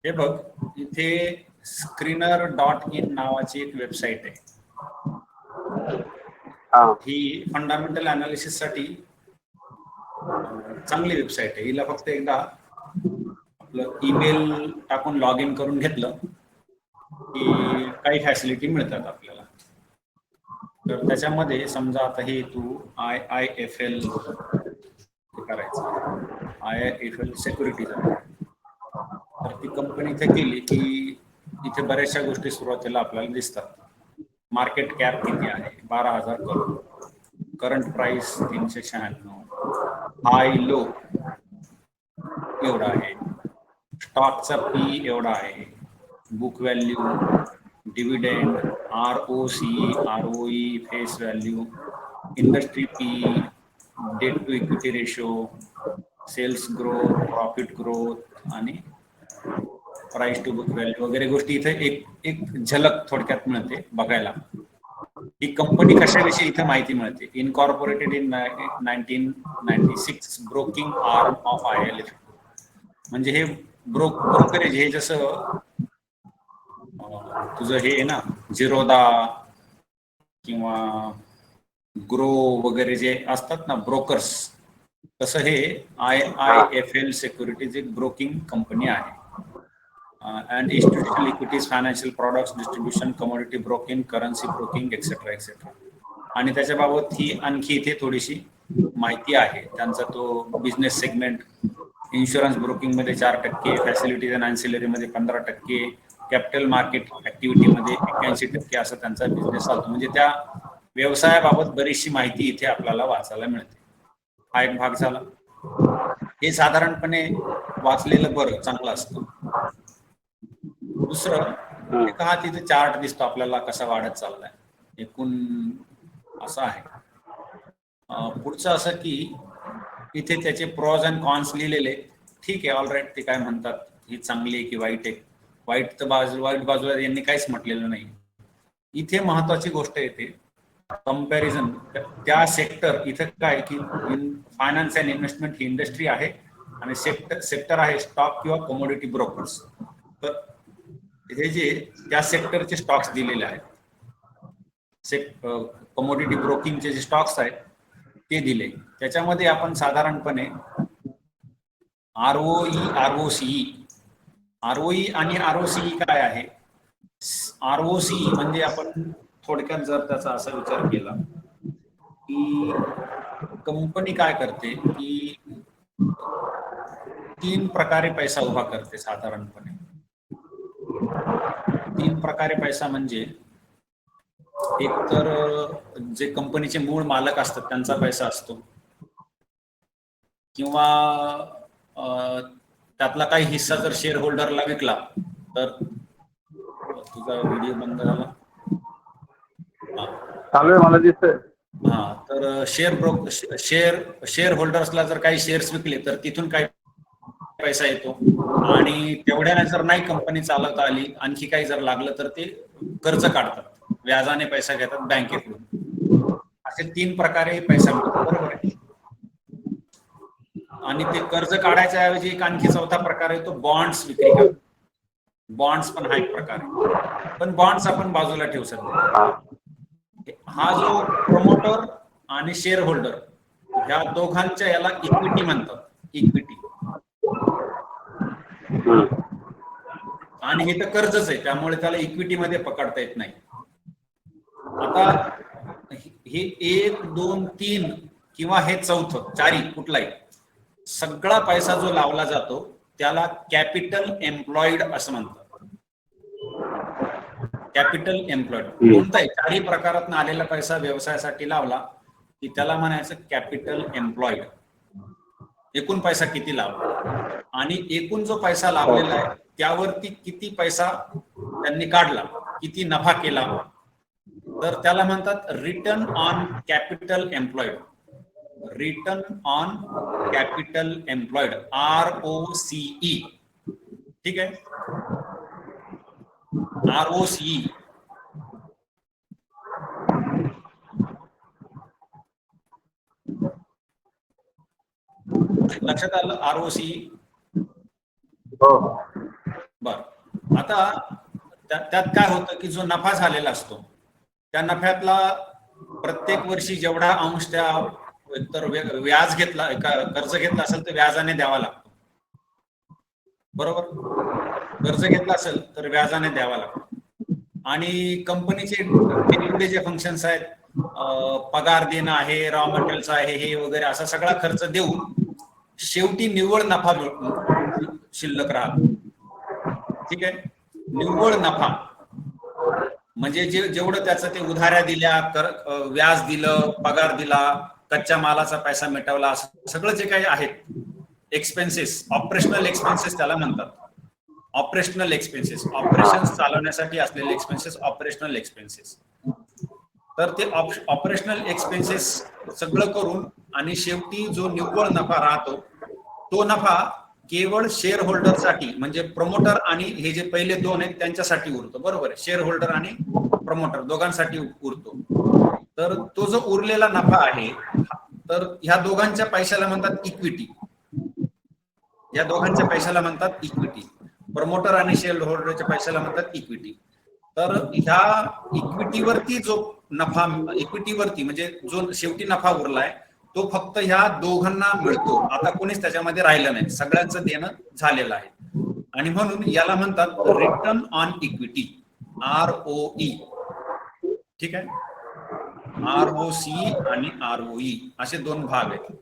हे बघ, इथे screener.in नावाची एक वेबसाईट आहे. ही फंडामेंटल अनालिसिस साठी चांगली वेबसाईट आहे. हिला फक्त एकदा आपलं ईमेल टाकून लॉग इन करून घेतलं की काही फॅसिलिटी मिळतात आपल्याला. तर त्याच्यामध्ये समजा आता हे तू IIFL करायचं, IIFL सिक्युरिटीज आहे. तर ती कंपनी इथे केली की इथे बऱ्याचशा गोष्टी सुरुवातीला आपल्याला दिसतात. मार्केट कॅप किती आहे, 12,000 crore. Current price 396. High low एवढा आहे. स्टॉकचा पी एवढा आहे. Book value, dividend, ROC, ROE, face value, industry P, debt to equity ratio, sales growth, profit growth आणि प्राइस टू बुक व्हॅल्यू वगैरे गोष्टी इथे एक झलक थोडक्यात मिळते बघायला. ही कंपनी कशाविषयी इथे माहिती मिळते. Incorporated in 1996, broking arm of IIFL. म्हणजे हे ब्रोकरेज, हे जसं तुझं हे आहे ना झिरोदा किंवा ग्रो वगैरे जे असतात ना ब्रोकर्स, तसं हे IIFL सिक्युरिटीज एक ब्रोकिंग कंपनी आहे. And institutional equities, financial products distribution, commodity broking, currency broking etcetera etcetera. आणि त्याच्याबाबत ही आणखी इथे थोडीशी माहिती आहे. त्यांचा तो बिझनेस सेगमेंट, इन्शुरन्स ब्रोकिंग मध्ये 4%, फॅसिलिटीज अँड अँसिलरी मध्ये 15%, कॅपिटल मार्केट ऍक्टिव्हिटीमध्ये 81% असा त्यांचा बिझनेस चालतो. म्हणजे त्या व्यवसायाबाबत बरीचशी माहिती इथे आपल्याला वाचायला मिळते. हा एक भाग झाला. हे साधारणपणे वाचलेलं बरं, चांगलं असतं. दुसरं एक हा तिथे चार्ट दिसतो आपल्याला कसा वाढत चाललाय एकूण, असं आहे. पुढचं असं की इथे त्याचे प्रॉज अँड कॉन्स लिहिलेले. ठीक आहे, ऑल राईट, ते काय म्हणतात ही चांगली आहे की वाईट आहे. वाईट बाजूला यांनी काहीच म्हटलेलं नाही. इथे महत्वाची गोष्ट येते कंपॅरिझन. त्या सेक्टर इथे काय की finance and investment he industry आहे आणि सेक्टर आहे स्टॉक किंवा कमोडिटी ब्रोकर्स. तर हे जे त्या सेक्टरचे स्टॉक्स दिलेले आहेत, कमोडिटी ब्रोकिंगचे जे स्टॉक्स आहेत ते दिले. त्याच्यामध्ये आपण साधारणपणे ROE, ROE आणि ROCE काय आहे. ROCE म्हणजे आपण थोडक्यात जर त्याचा असा विचार केला की कंपनी काय करते की 3 प्रकारे पैसा उभा करते साधारणपणे. 3 प्रकारे पैसा म्हणजे एक तर जे कंपनीचे मूळ मालक असतात त्यांचा पैसा असतो, किंवा त्यातला काही हिस्सा जर शेअर होल्डरला विकला तर. तुझा व्हिडिओ बंद झाला. चालू आहे, मला दिसतंय. हा, तर शेअर होल्डर्सला जर काही शेअर्स विकले तर तिथून काही पैसा येतो. आणि तेवढ्याने जर नाही कंपनी चालवता आली, आणखी काही जर लागलं तर ते कर्ज काढतात, व्याजाने पैसा घेतात बँकेकडून. असे 3 प्रकारे पैसा मिळतो, बरोबर आहे. आणि ते कर्ज काढायच्या ऐवजी एक आणखी चौथा प्रकार आहे, तो बॉन्ड्स विक्री करतात. बॉन्ड्स पण हा एक प्रकार आहे, पण बॉन्ड्स आपण बाजूला ठेवू सध्या. हा जो प्रमोटर आणि शेअर होल्डर ह्या दोघांच्या याला इक्विटी म्हणतात, इक्विटी. आणि हे तर कर्जच आहे, त्यामुळे त्याला इक्विटी मध्ये पकडता येत नाही. आता हे 1, 2, 3 किंवा हे चौथं, चारी कुठलाही सगळा पैसा जो लावला जातो त्याला कॅपिटल एम्प्लॉईड असं म्हणतात. कॅपिटल एम्प्लॉईड कोणताही चारही प्रकारातून आलेला पैसा व्यवसायासाठी लावला की त्याला म्हणायचं कॅपिटल एम्प्लॉईड. एकूण पैसा किती लावला आणि एकूण जो पैसा लावलेला आहे त्यावरती किती पैसा त्यांनी काढला, किती नफा केला, तर त्याला म्हणतात return on capital employed. Return on capital employed, ROCE. ठीक आहे, ROCE. लक्षात आलं ROCE? बर, आता त्यात काय होतं की जो नफा झालेला असतो त्या नफ्यातला प्रत्येक वर्षी जेवढा अंश त्या तर व्याज घेतला कर्ज घेतला असेल तर व्याजाने द्यावा लागतो, बरोबर. कर्ज घेतला असेल तर व्याजाने द्यावा लागतो. आणि कंपनीचे डे टू डे जे फंक्शन्स आहेत, पगार देणं आहे, रॉ मटेरियल्स आहे, हे वगैरे असा सगळा खर्च देऊन शेवटी निव्वळ नफा शिल्लक राहतो. ठीक आहे, निव्वळ नफा म्हणजे जेवढं त्याचं ते उधाऱ्या दिल्या, व्याज दिलं, पगार दिला, कच्च्या मालाचा पैसा मिटवला, सगळं जे काही आहेत एक्सपेन्सेस, ऑपरेशनल एक्सपेन्सेस त्याला म्हणतात. ऑपरेशनल एक्सपेन्सेस, ऑपरेशन्स चालवण्यासाठी असलेले एक्सपेन्सेस, ऑपरेशनल एक्सपेन्सेस. तर ते ऑपरेशनल एक्सपेन्सेस सगळं करून आणि शेवटी जो निव्वळ नफा राहतो तो नफा केवळ शेअर होल्डरसाठी म्हणजे प्रमोटर आणि हे जे पहिले दोन आहेत त्यांच्यासाठी उरतो, बरोबर आहे. शेअर होल्डर आणि प्रमोटर दोघांसाठी उरतो. तर तो जो उरलेला नफा आहे तर ह्या दोघांच्या पैशाला म्हणतात इक्विटी. या दोघांच्या पैशाला म्हणतात इक्विटी. प्रमोटर आणि शेअर होल्डरच्या पैशाला म्हणतात इक्विटी. तर ह्या इक्विटीवरती जो नफा, इक्विटीवरती म्हणजे जो शेवटी नफा उरलाय तो फक्त ह्या दोघांना मिळतो. आता कोणीच त्याच्यामध्ये राहिलं नाही, सगळ्यांचं देणं झालेलं आहे. आणि म्हणून याला म्हणतात रिटर्न ऑन इक्विटी, ROE. ठीक आहे, ROC आणि ROE असे दोन भाग आहेत.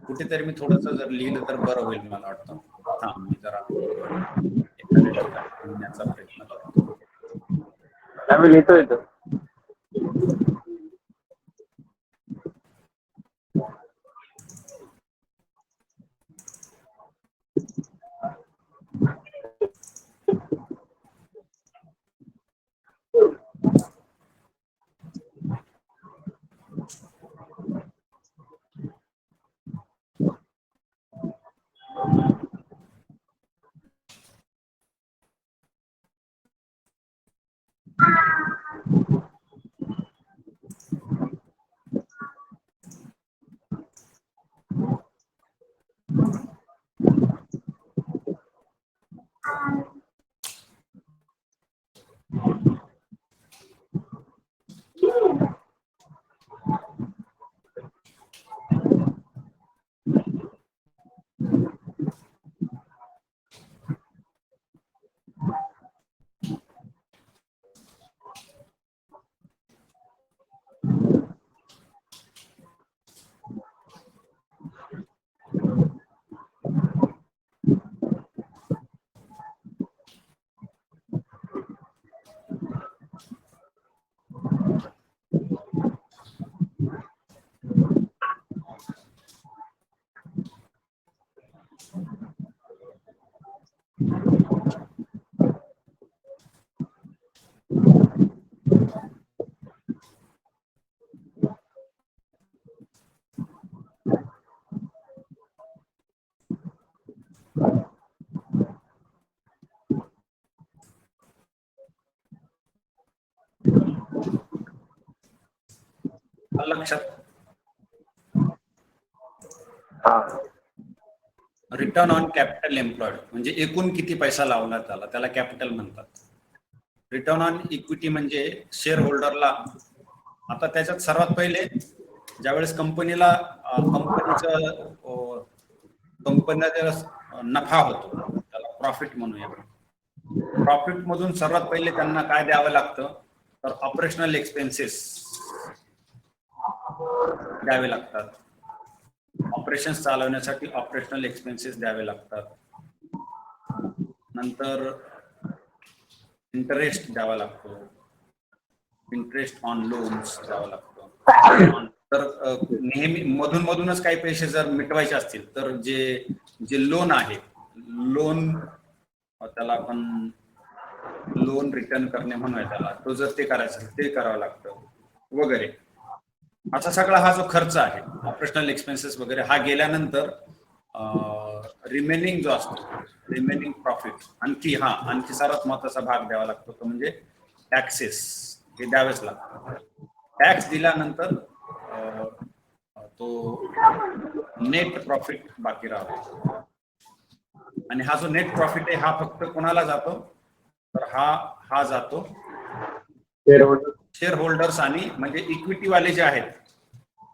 कुठेतरी मी थोडस जर लिहिलं तर बरं होईल मला वाटतं. हा, मी जरा एखाद्या ठिकाणी लिहिण्याचा प्रयत्न करतो. आम्ही लिहितोय तो. लक्षात. रिटर्न ऑन कॅपिटल एम्प्लॉयड म्हणजे एकूण किती पैसा लावला त्याला कॅपिटल म्हणतात. रिटर्न ऑन इक्विटी म्हणजे शेअर होल्डरला. आता त्याच्यात सर्वात पहिले ज्यावेळेस कंपनीला नफा होतो त्याला प्रॉफिट म्हणूया. प्रॉफिट मधून सर्वात पहिले त्यांना काय द्यावं लागतं तर ऑपरेशनल एक्सपेन्सेस द्यावे लागतात. ऑपरेशन्स चालवण्यासाठी ऑपरेशनल एक्सपेन्सेस द्यावे लागतात. नंतर इंटरेस्ट द्यावा लागतो, इंटरेस्ट ऑन लोन्स द्यावा लागतो. तर नेहमी मधूनच काही पैसे जर मिटवायचे असतील तर जे लोन आहे, लोन त्याला आपण लोन रिटर्न करणे म्हणूया त्याला, तो जर ते करायचं ते करावं लागतं वगैरे. असा सगळा हा जो खर्च आहे ऑपरेशनल एक्सपेन्सेस वगैरे हा गेल्यानंतर रिमेनिंग जो असतो, रिमेनिंग प्रॉफिट, आणखी सर्वात महत्वाचा भाग द्यावा लागतो तो म्हणजे टॅक्सेस. हे द्यावेच लागतात. टॅक्स दिल्यानंतर तो नेट प्रॉफिट बाकी राहतो. आणि हा जो नेट प्रॉफिट आहे हा फक्त कोणाला जातो, तर हा जातो शेअर होल्डर्स आणि म्हणजे इक्विटी वाले जे आहेत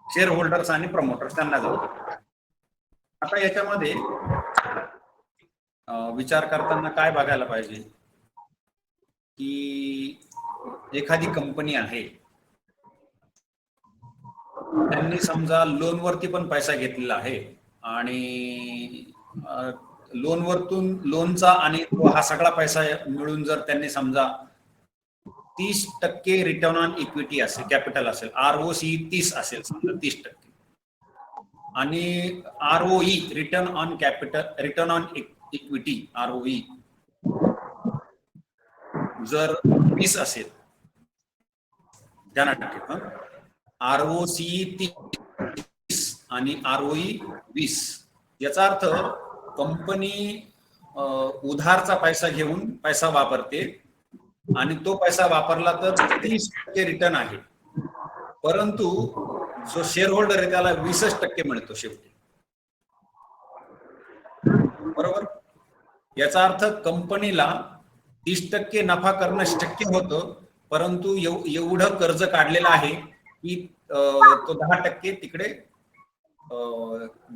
शेअर होल्डर्स आणि प्रमोटर्स त्यांना जातो. आता याच्यामध्ये विचार करताना काय बघायला पाहिजे की एखादी कंपनी आहे, त्यांनी समजा लोनवरती पण पैसा घेतलेला आहे आणि लोनचा आणि हा सगळा पैसा मिळून जर त्यांनी समजा 30% रिटर्न ऑन इक्विटी असेल, कॅपिटल असेल, ROC 30 असेल समजा 30%, आणि ROE return on capital, return on equity ROE जर 20 असेल, ध्यानात ठेवा, ROC 30 आणि ROE 20, याचा अर्थ कंपनी उधारचा पैसा घेऊन पैसा वापरते आणि तो पैसा वापरला तर 30% रिटर्न आहे, परंतु जो शेअर होल्डर आहे त्याला 20% मिळतो शेवटी, बरोबर. याचा अर्थ कंपनीला 30% नफा करणं शक्य होतं, परंतु एवढं कर्ज काढलेलं आहे की तो 10% तिकडे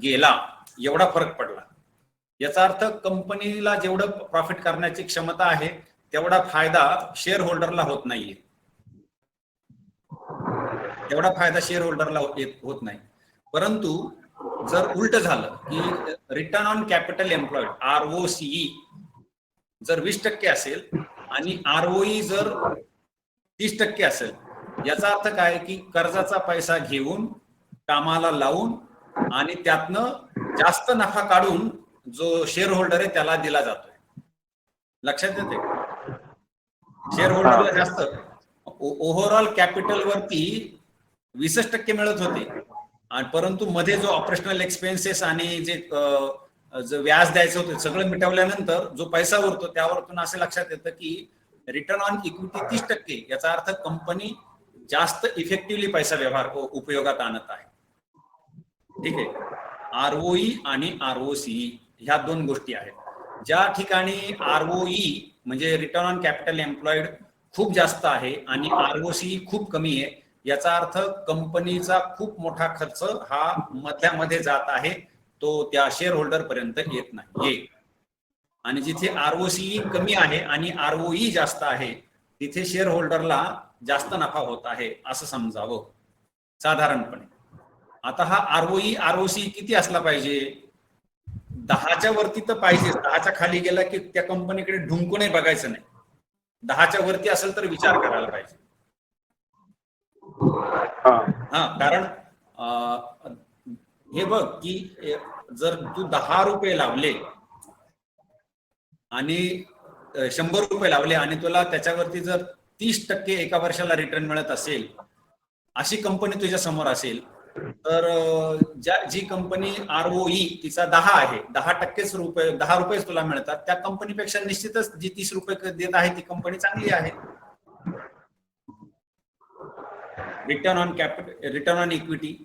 गेला, एवढा फरक पडला. याचा अर्थ कंपनीला जेवढं प्रॉफिट करण्याची क्षमता आहे तेवढा फायदा शेअर होल्डरला होत नाहीये, एवढा फायदा शेअर होल्डरला होत नाही. परंतु जर उलट झालं की return on capital employed ROCE जर 20% असेल आणि ROE जर 30% असेल, याचा अर्थ काय की कर्जाचा पैसा घेऊन कामाला लावून आणि त्यातनं जास्त नफा काढून जो शेअर होल्डर आहे त्याला दिला जातोय. लक्षात येते, शेअर होल्डरला जास्त ओव्हरऑल कॅपिटल वरती 20% मिळत होते, आणि परंतु मध्ये जो ऑपरेशनल एक्सपेन्सेस आणि जे व्याज द्यायचं होतं सगळं मिटवल्यानंतर जो पैसा उरतो त्यावरतून असं लक्षात येतं की रिटर्न ऑन इक्विटी 30%, याचा अर्थ कंपनी जास्त इफेक्टिव्हली पैसा व्यवहार उपयोगात आणत आहे. ठीक आहे, ROE आणि ROCE ह्या दोन गोष्टी आहेत. ज्या ठिकाणी ROE म्हणजे रिटर्न ऑन कॅपिटल एम्प्लॉइड खूप जास्त आहे आणि ROCE खूप कमी आहे, याचा अर्थ कंपनीचा खूप मोठा खर्च हा मधल्यामध्ये जात आहे, तो त्या शेअर होल्डर पर्यंत येत नाहीये. आणि जिथे ROCE कमी आहे आणि ROE जास्त आहे तिथे शेअर होल्डरला जास्त नफा होत आहे असं समजावं साधारणपणे. आता हा ROE ROCE किती असला पाहिजे? 10च्या वरती तर पाहिजे, 10च्या खाली गेला की त्या कंपनीकडे ढुंकूनही बघायचं नाही, 10च्या वरती असेल तर विचार करायला पाहिजे. हा, कारण हे बघ की जर तू 10 रुपये लावले आणि 100 रुपये लावले आणि तुला त्याच्यावरती जर 30% एका वर्षाला रिटर्न मिळत असेल, अशी कंपनी तुझ्या समोर असेल, तर जी कंपनी ROE तिचा 10 आहे, 10 रुपयेच तुला मिळतात, त्या कंपनीपेक्षा निश्चितच जी 30 रुपये देत आहे ती कंपनी चांगली आहे. Return on capital, return on equity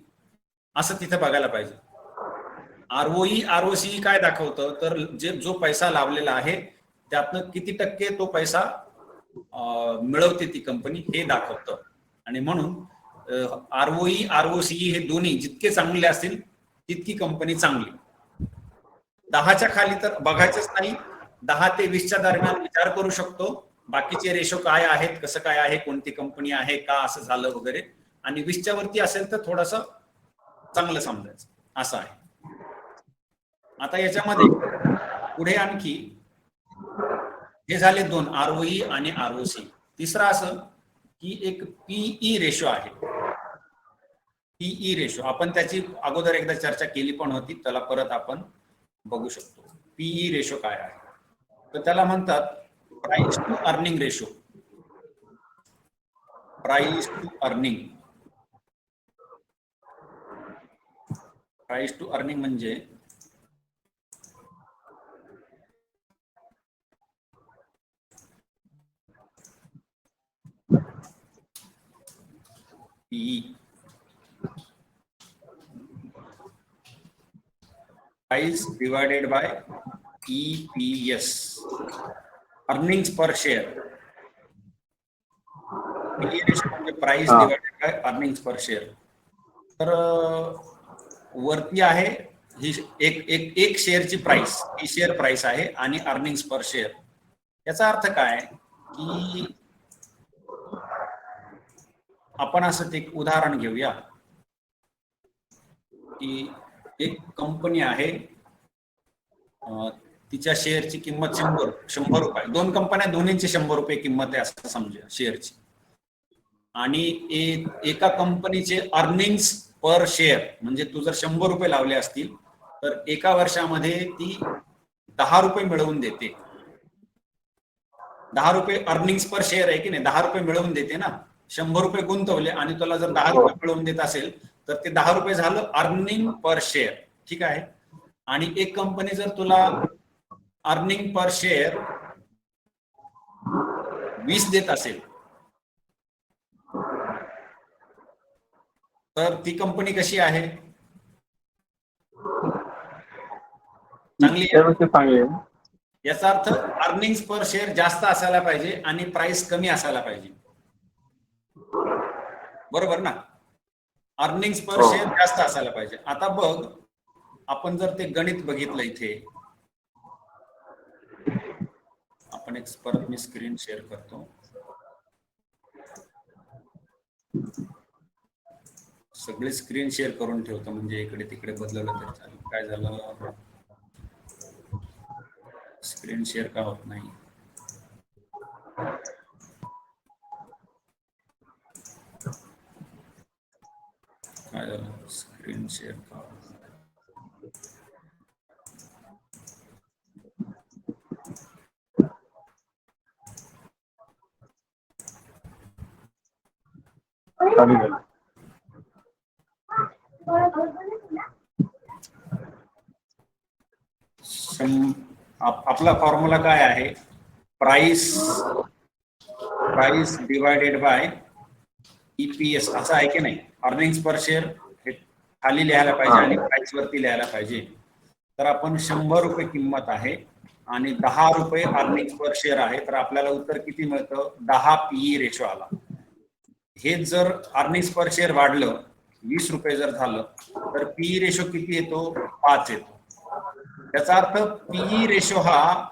असं तिथे बघायला पाहिजे. ROE ROCE काय दाखवतं, तर जो पैसा लावलेला आहे त्यातनं किती टक्के तो पैसा मिळवते ती कंपनी हे दाखवतं. आणि म्हणून ROE ROCE हे दोन्ही जितके चांगले असतील तितकी कंपनी चांगली. 10च्या खाली तर बघायचंच नाही, 10 ते 20च्या दरम्यान विचार करू शकतो, बाकीचे रेशो काय आहेत, कसं काय आहे, कोणती कंपनी आहे, का असं झालं वगैरे, आणि 20च्या वरती असेल तर थोडस चांगलं समजायचं असं आहे. आता याच्यामध्ये पुढे आणखी हे झाले दोन, ROE आणि ROCE. तिसरा असं की एक PE रेशो आहे. PE रेशो आपण त्याची अगोदर एकदा चर्चा केली पण होती, त्याला परत आपण बघू शकतो. PE रेशो काय आहे, तर त्याला म्हणतात price to earning ratio. Price to earning, price to earning म्हणजे PE, price divided by EPS, earnings per share. PE ratio म्हणजे price divided by earnings per share. तर वरती आहे ही एक शेअरची प्राइस, ही शेअर प्राइस आहे आणि अर्निंग्स पर शेअर. याचा अर्थ काय की आपण असं एक उदाहरण घेऊया की एक कंपनी आहे, तिच्या शेअरची किंमत 100 रुपये. दोन कंपन्या, दोन्हींची 100 रुपये किंमत आहे असं समजूया शेअरची. आणि एका कंपनीचे अर्निंग्स पर शेअर म्हणजे तू जर 100 रुपये लावले असतील तर एका वर्षामध्ये ती 10 रुपये मिळवून देते. 10 रुपये अर्निंग्स पर शेअर आहे की नाही, 10 रुपये मिळवून देते ना. 100 रुपये गुंतवले आणि तुला जर 10 रुपये मिळवून देत असेल तर ते 10 रुपये झालं अर्निंग पर शेअर. ठीक आहे. आणि एक कंपनी जर तुला अर्निंग पर शेअर 20 देत असेल तर ती कंपनी कशी आहे? चांगली आहे. याचा अर्थ अर्निंग्स पर शेअर जास्त असायला पाहिजे आणि प्राइस कमी असायला पाहिजे. बरोबर ना? अर्निंग्स पर शेअर जास्त असायला पाहिजे. आता बघ, आपण जर ते गणित बघितलं इथे, आपण एक परत मी स्क्रीन शेअर करतो. सगळे स्क्रीन शेअर करून ठेवतो म्हणजे इकडे तिकडे बदललं तर चालेल. काय झालं, स्क्रीन शेअर का होत नाही? काय झालं, स्क्रीन शेअर का होत नाही? आपला फॉर्म्युला काय आहे? प्राइस डिवायडेड बाय EPS असा आहे की नाही. अर्निंग्स पर शेअर हे खाली लिहायला पाहिजे आणि प्राइस वरती लिहायला पाहिजे. तर आपण 100 रुपये किंमत आहे आणि 10 रुपये अर्निंग्स पर शेअर आहे, तर आपल्याला उत्तर किती मिळतं? 10 PE रेशो आला. हे जर अर्निंग्स पर शेअर वाढलं, 20 रुपये जर झालं तर PE रेशो किती येतो? 5 येतो. याचा अर्थ PE रेशो हा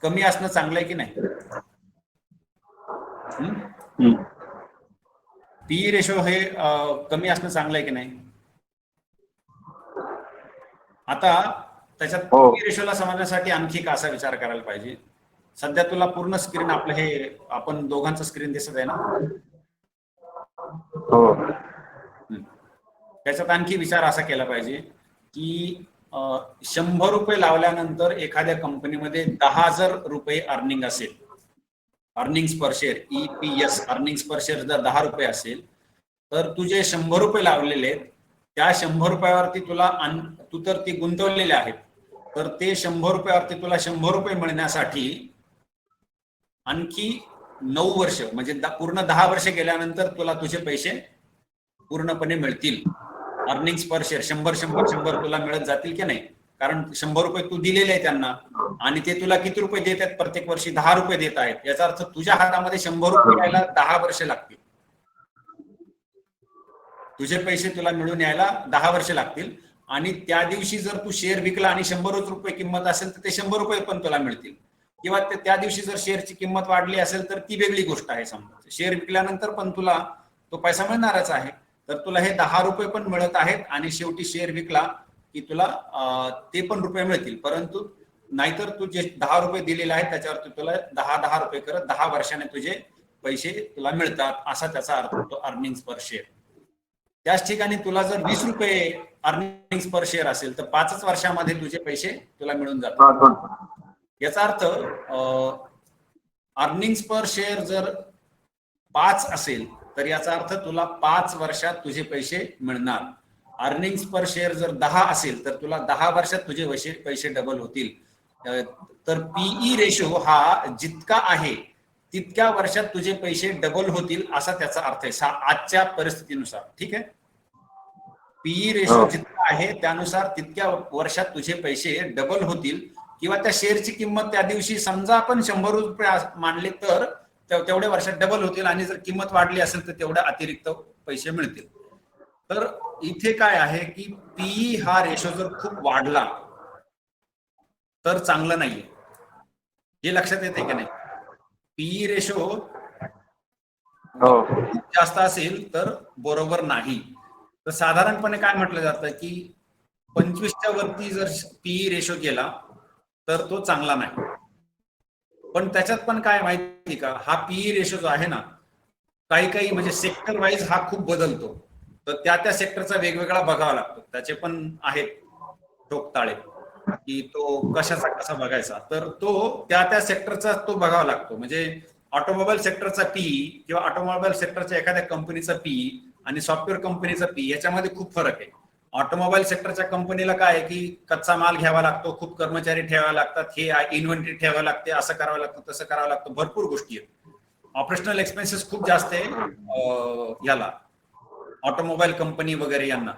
कमी असणं चांगलं आहे की नाही? PE रेशो हे कमी असणं चांगलं आहे की नाही? आता त्याच्यात PE रेशोला समजण्यासाठी आणखी एक असा विचार करायला पाहिजे. सध्या तुला पूर्ण स्क्रीन आपलं हे आपण दोघांचं स्क्रीन दिसत आहे ना? त्याच्यात आणखी विचार असा केला पाहिजे की 100 रुपये लावल्यानंतर एखाद्या कंपनीमध्ये 10,000 रुपये अर्निंग असेल, earnings per share EPS earnings per share जर 10 रुपये असेल तर तुझे 100 रुपये लावलेले आहेत, त्या 100 रुपयावरती तुला तू तर ती गुंतवलेले आहेत, तर ते 100 रुपयावरती तुला 100 रुपये मिळण्यासाठी आणखी 9 वर्ष म्हणजे पूर्ण 10 वर्ष गेल्यानंतर तुला तुझे पैसे पूर्णपणे मिळतील. अर्निंग्स पर शेअर 100 तुला मिळत जातील की नाही? कारण 100 रुपये तू दिलेले आहे त्यांना आणि ते तुला किती रुपये देत आहेत? प्रत्येक वर्षी 10 रुपये देत आहेत. याचा अर्थ तुझ्या हातामध्ये 100 रुपये यायला 10 वर्ष लागतील. तुझे पैसे तुला मिळून यायला 10 वर्ष लागतील. आणि त्या दिवशी जर तू शेअर विकला आणि 100 रुपये किंमत असेल तर ते 100 रुपये पण तुला मिळतील. किंवा त्या दिवशी जर शेअरची किंमत वाढली असेल तर ती वेगळी गोष्ट आहे. समजा शेअर विकल्यानंतर पण तुला तो पैसा मिळणारच आहे. तर तुला हे 10 रुपये पण मिळत आहेत आणि शेवटी शेअर विकला की तुला ते पण रुपये मिळतील. परंतु नाहीतर तू जे 10 रुपये दिलेले आहेत त्याच्यावरती तुला 10 रुपये करत 10 वर्षाने तुझे पैसे तुला मिळतात, असा त्याचा अर्थ होतो अर्निंग्स पर शेअर. त्याच ठिकाणी तुला जर 20 रुपये अर्निंग्स पर शेअर असेल तर 5 वर्षामध्ये तुझे पैसे तुला मिळून जातात. याचा अर्थ अर्निंग्स पर शेअर जर 5 असेल तर याचा अर्थ तुला 5 वर्षात तुझे पैसे मिळणार. अर्निंग्स पर शेअर जर 10 असेल तर तुला 10 वर्षात तुझे पैसे डबल होतील. तर PE रेशो हा जितका आहे तितक्या वर्षात तुझे पैसे डबल होतील असा त्याचा अर्थ आहे आजच्या परिस्थितीनुसार. ठीक आहे. PE रेशो जितका आहे त्यानुसार तितक्या वर्षात तुझे पैसे डबल होतील किंवा त्या शेअरची किंमत त्या दिवशी समजा आपण 100 रुपये मानले तर तेवढ्या वर्षात डबल होतील, आणि जर किंमत वाढली असेल तर तेवढ्या अतिरिक्त पैसे मिळतील. तर इथे काय आहे की पीई हा रेशो जर खूप वाढला तर चांगलं नाहीये, हे लक्षात येते की नाही. पीई रेशो खूप जास्त असेल तर बरोबर नाही. तर साधारणपणे काय म्हटलं जातं की 25च्या वरती जर पीई रेशो गेला तर तो चांगला नाही. पण त्याच्यात पण काय माहिती का, हा पीई रेशो जो आहे ना, काही म्हणजे सेक्टर वाईज हा खूप बदलतो. तर त्या सेक्टरचा वेगवेगळा बघावा लागतो. त्याचे पण आहेत ठोकताळे की तो कसा बघायचा. तर तो त्या सेक्टरचा तो बघावा लागतो. म्हणजे ऑटोमोबाईल सेक्टरचा पीई किंवा ऑटोमोबाईल सेक्टरच्या एखाद्या कंपनीचा पीई आणि सॉफ्टवेअर कंपनीचा पीई याच्यामध्ये खूप फरक आहे. ऑटोमोबाईल सेक्टरच्या कंपनीला काय आहे की कच्चा माल घ्यावा लागतो, खूप कर्मचारी ठेवावे लागतात, हे इन्व्हेंटरी ठेवावी लागते, असं करावं लागतं, तसं करावं लागतं, भरपूर गोष्टी आहेत. ऑपरेशनल एक्सपेन्सेस खूप जास्त आहे याला, ऑटोमोबाईल कंपनी वगैरे यांना.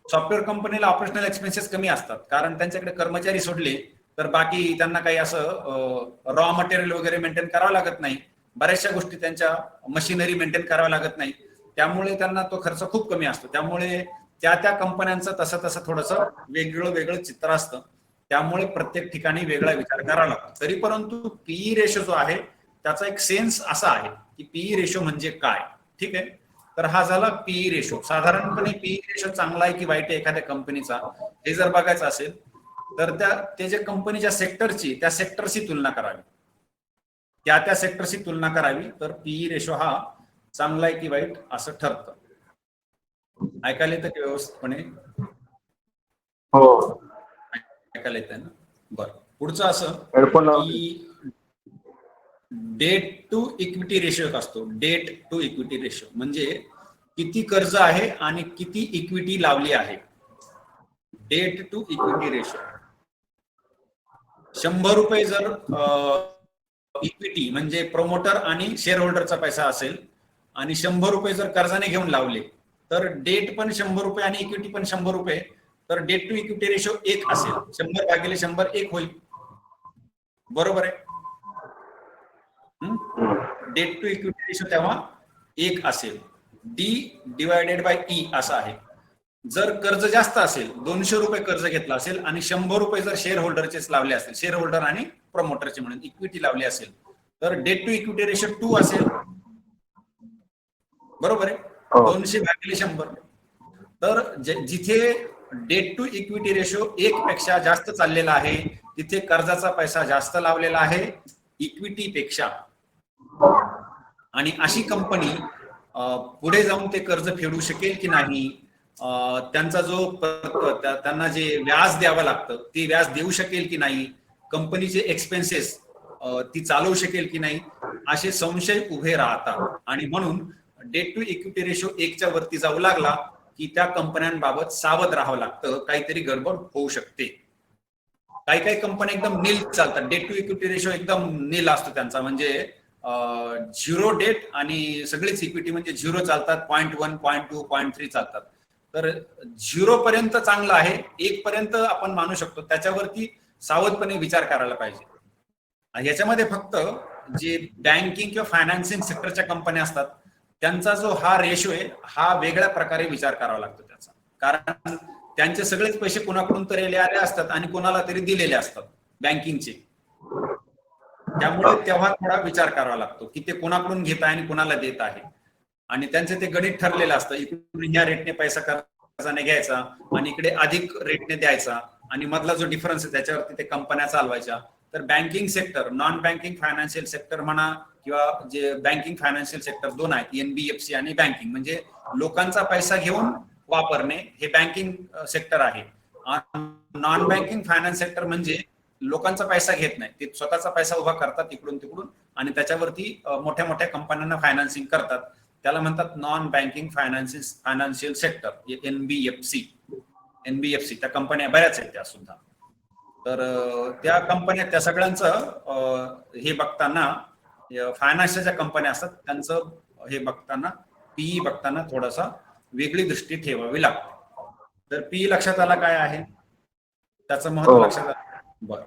सॉफ्टवेअर कंपनीला ऑपरेशनल एक्सपेन्सेस कमी असतात, कारण त्यांच्याकडे कर्मचारी सोडले तर बाकी त्यांना काही असं रॉ मटेरियल वगैरे मेंटेन करावं लागत नाही, बऱ्याचशा गोष्टी त्यांच्या मशिनरी मेंटेन करावं लागत नाही, त्यामुळे त्यांना तो खर्च खूप कमी असतो. त्यामुळे त्या कंपन्यांचं तसं थोडंसं वेगळं चित्र असतं. त्यामुळे प्रत्येक ठिकाणी वेगळा विचार करावा लागतो. तरी परंतु पीई रेशो जो आहे त्याचा एक सेन्स असा आहे की पीई रेशो म्हणजे काय. ठीक आहे, तर हा झाला पीई रेशो. साधारणपणे पीई रेशो चांगला आहे की वाईट आहे एखाद्या कंपनीचा हे जर बघायचं असेल तर त्या जे कंपनीच्या सेक्टरची त्या सेक्टरशी तुलना करावी, त्या सेक्टरशी तुलना करावी, तर पीई रेशो हा चांगला आहे की वाईट असं ठरतं. ऐकायला येतं की व्यवस्थितपणे? हो, ऐकायला येतं ना. बरं, पुढचं असं की डेट टू इक्विटी रेशो एक असतो. डेट टू इक्विटी रेशो म्हणजे किती कर्ज आहे आणि किती इक्विटी लावली आहे. डेट टू इक्विटी रेशो 100 रुपये जर इक्विटी म्हणजे प्रोमोटर आणि शेअर होल्डरचा पैसा असेल आणि 100 रुपये जर कर्जाने घेऊन लावले तर डेट पण 100 रुपये आणि इक्विटी पण 100 रुपये, तर डेट टू इक्विटी रेशो 1 असेल. 100 भागिले 100 1 होईल, बरोबर आहे. डेट टू इक्विटी रेशो तेव्हा 1 असेल. डी डिवायडेड बाय ई असं आहे. जर कर्ज जास्त असेल, 200 रुपये कर्ज घेतला असेल आणि 100 रुपये जर शेअर होल्डरचेच लावले असेल, शेअर होल्डर आणि प्रमोटरचे म्हणून इक्विटी लावली असेल, तर डेट टू इक्विटी रेशो 2 असेल, बरोबर आहे. 200 भागिले 100. तर जिथे डेट टू इक्विटी रेशो 1 पेक्षा जास्त चाललेला आहे तिथे कर्जाचा पैसा जास्त लावलेला आहे इक्विटी पेक्षा, आणि अशी कंपनी पुढे जाऊन ते कर्ज फेडू शकेल की नाही, त्यांचा जो त्यांना जे व्याज द्यावं लागतं ते व्याज देऊ शकेल की नाही, कंपनीचे एक्सपेन्सेस ती चालवू शकेल की नाही, असे संशय उभे राहतात. आणि म्हणून डेट टू इक्विटी रेशो 1च्या वरती जाऊ लागला की त्या कंपन्यांबाबत सावध राहावं लागतं, काहीतरी गडबड होऊ शकते. काही कंपन्या एकदम नील चालतात, डेट टू इक्विटी रेशो एकदम नील असतो त्यांचा, म्हणजे 0 डेट आणि सगळीच इक्विटी म्हणजे 0 चालतात, 0.1 0.2 0.3 चालतात. तर 0 पर्यंत चांगलं आहे, 1 पर्यंत आपण मानू शकतो, त्याच्यावरती सावधपणे विचार करायला पाहिजे. याच्यामध्ये फक्त जे बँकिंग किंवा फायनान्सिंग सेक्टरच्या कंपन्या असतात त्यांचा जो हा रेशो आहे हा वेगळ्या प्रकारे विचार करावा लागतो त्याचा, कारण त्यांचे सगळेच पैसे कोणाकडून तरी आले असतात आणि कोणाला तरी दिलेले असतात बँकिंगचे. त्यामुळे तेव्हा थोडा विचार करावा लागतो की ते कोणाकडून घेत आहे आणि कोणाला देत आहे, आणि त्यांचे ते गणित ठरलेलं असतं. इकडून या रेटने पैसा कर्जाने घ्यायचा आणि इकडे अधिक रेटने द्यायचा, आणि मधला जो डिफरन्स आहे त्याच्यावरती ते कंपन्या चालवायच्या. तर banking sector, non banking financial sector म्हणा किंवा जे बँकिंग फायनान्शियल सेक्टर दोन आहेत, एनबीएफसी आणि बँकिंग, म्हणजे लोकांचा पैसा घेऊन वापरणे, हे बँकिंग सेक्टर आहे. नॉन बँकिंग फायनान्स सेक्टर म्हणजे लोकांचा पैसा घेत नाही, ते स्वतःचा पैसा उभा करतात इकडून तिकडून आणि त्याच्यावरती मोठ्या मोठ्या कंपन्यांना फायनान्सिंग करतात. त्याला म्हणतात non banking financial sector, NBFC. NBFC त्या कंपन्या बऱ्याच आहेत त्या सुद्धा. तर त्या कंपन्या त्या सगळ्यांचं हे बघताना, फायनान्सच्या कंपन्या असतात त्यांचं हे बघताना, पीई बघताना थोडासा वेगळी दृष्टी ठेवावी लागते. तर पीई लक्षात आला काय आहे, त्याचं महत्व लक्षात आलं. बर,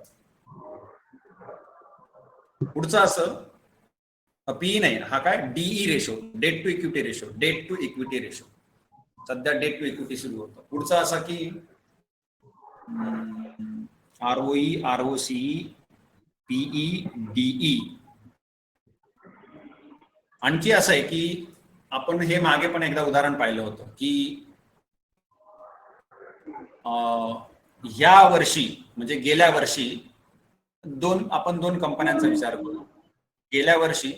पुढचं असं पीई नाही, हा काय DE ratio, debt to equity ratio, debt to equity ratio. सध्या डेट टू इक्विटी सुरू होतं. पुढचं असं की आरओई, आरओसीई, पीई, डीई. आणखी असं आहे की आपण हे मागे पण एकदा उदाहरण पाहिलं होतं की या वर्षी म्हणजे गेल्या वर्षी आपण दोन कंपन्यांचा विचार करू. गेल्या वर्षी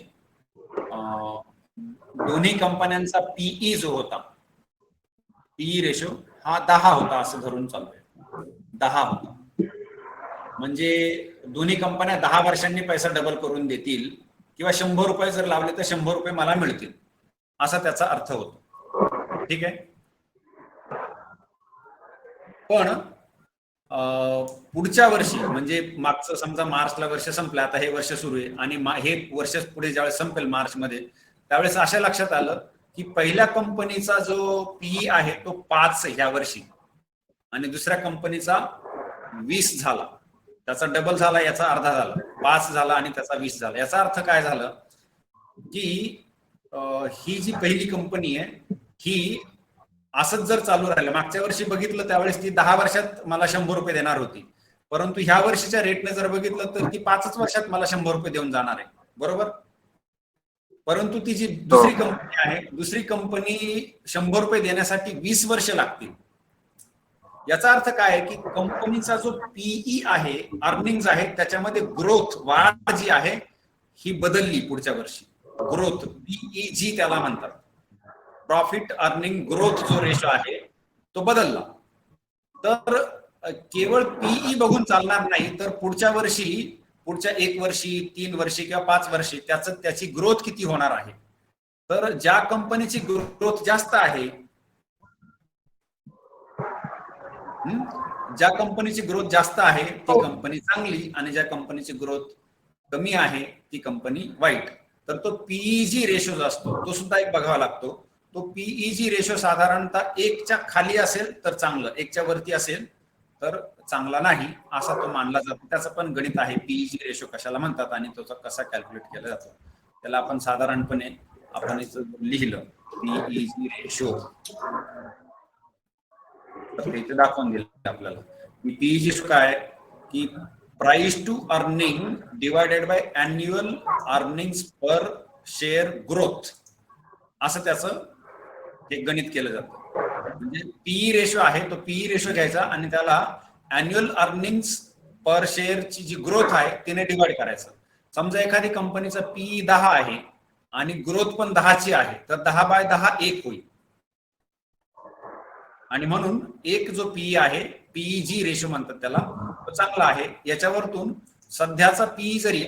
दोन्ही कंपन्यांचा पीई जो होता, पीई रेशो हा 10 होता असं धरून चालूय. 10 होता म्हणजे दोन्ही कंपन्या 10 वर्षांनी पैसा डबल करून देतील किंवा 100 रुपये जर लावले तर 100 रुपये मला मिळतील असा त्याचा अर्थ होतो. ठीक आहे. पण पुढच्या वर्षी म्हणजे मागचं समजा मार्चला वर्ष संपलं, आता हे वर्ष सुरू आहे आणि हे वर्ष पुढे ज्यावेळेस संपेल मार्च मध्ये, त्यावेळेस अशा लक्षात आलं की पहिल्या कंपनीचा जो पीई आहे तो 5 ह्या वर्षी आणि दुसऱ्या कंपनीचा 20 झाला. त्याचा डबल झाला, याचा अर्धा झाला, 5 झाला आणि त्याचा 20 झाला. याचा अर्थ काय झालं की ही जी पहिली कंपनी आहे ही असंच जर चालू राहिलं, मागच्या वर्षी बघितलं त्यावेळेस ती 10 वर्षात मला 100 रुपये देणार होती, परंतु ह्या वर्षीच्या रेटने जर बघितलं तर ती 5च वर्षात मला 100 रुपये देऊन जाणार आहे, बरोबर. परंतु ती जी दुसरी कंपनी आहे, दुसरी कंपनी 100 रुपये देण्यासाठी 20 वर्ष लागतील. याचा अर्थ काय आहे की कंपनीचा जो पीई आहे, अर्निंग्स आहे, त्याच्यामध्ये ग्रोथ, वाढ जी आहे ही बदलली. पुढच्या वर्षी ग्रोथ, पीईजी त्याला म्हणतात, प्रॉफिट अर्निंग ग्रोथ जो रेशो आहे तो बदलला. तर केवळ पीई बघून चालणार नाही, तर पुढच्या वर्षी, पुढच्या 1 वर्षी, 3 वर्षी किंवा 5 वर्षी त्याची ग्रोथ किती होणार आहे. तर ज्या कंपनीची ग्रोथ जास्त आहे, ज्या कंपनीची ग्रोथ जास्त आहे ती कंपनी चांगली आणि ज्या कंपनीची ग्रोथ कमी आहे ती कंपनी वाईट. तर तो पीईजी रेशो जो असतो तो सुद्धा एक बघावा लागतो. तो पीईजी रेशो साधारणतः 1च्या खाली असेल तर चांगलं, 1च्या वरती असेल तर चांगला नाही असा तो मानला जातो. त्याचं पण गणित आहे, पीईजी रेशो कशाला म्हणतात आणि त्याचा कसा कॅल्क्युलेट केला जातो. त्याला आपण साधारणपणे आपण इथं लिहिलं पीईजी रेशो तर इथे दाखवून दिलं आपल्याला. पीईजी काय की price to earning divided by annual earnings per share growth असं त्याचं एक गणित केलं जातं. म्हणजे पीई रेशो आहे तो पीई रेशो घ्यायचा आणि त्याला अॅन्युअल अर्निंग्स पर शेअरची जी ग्रोथ आहे तिने डिवाइड करायचं. समजा एखादी कंपनीचा पीई 10 आहे आणि ग्रोथ पण 10ची आहे तर 10/10 1 होईल. आणि म्हणून एक जो पीई आहे, पीईजी रेशो म्हणतात त्याला, तो चांगला आहे. याच्यावरतून सध्याचा पीई जरी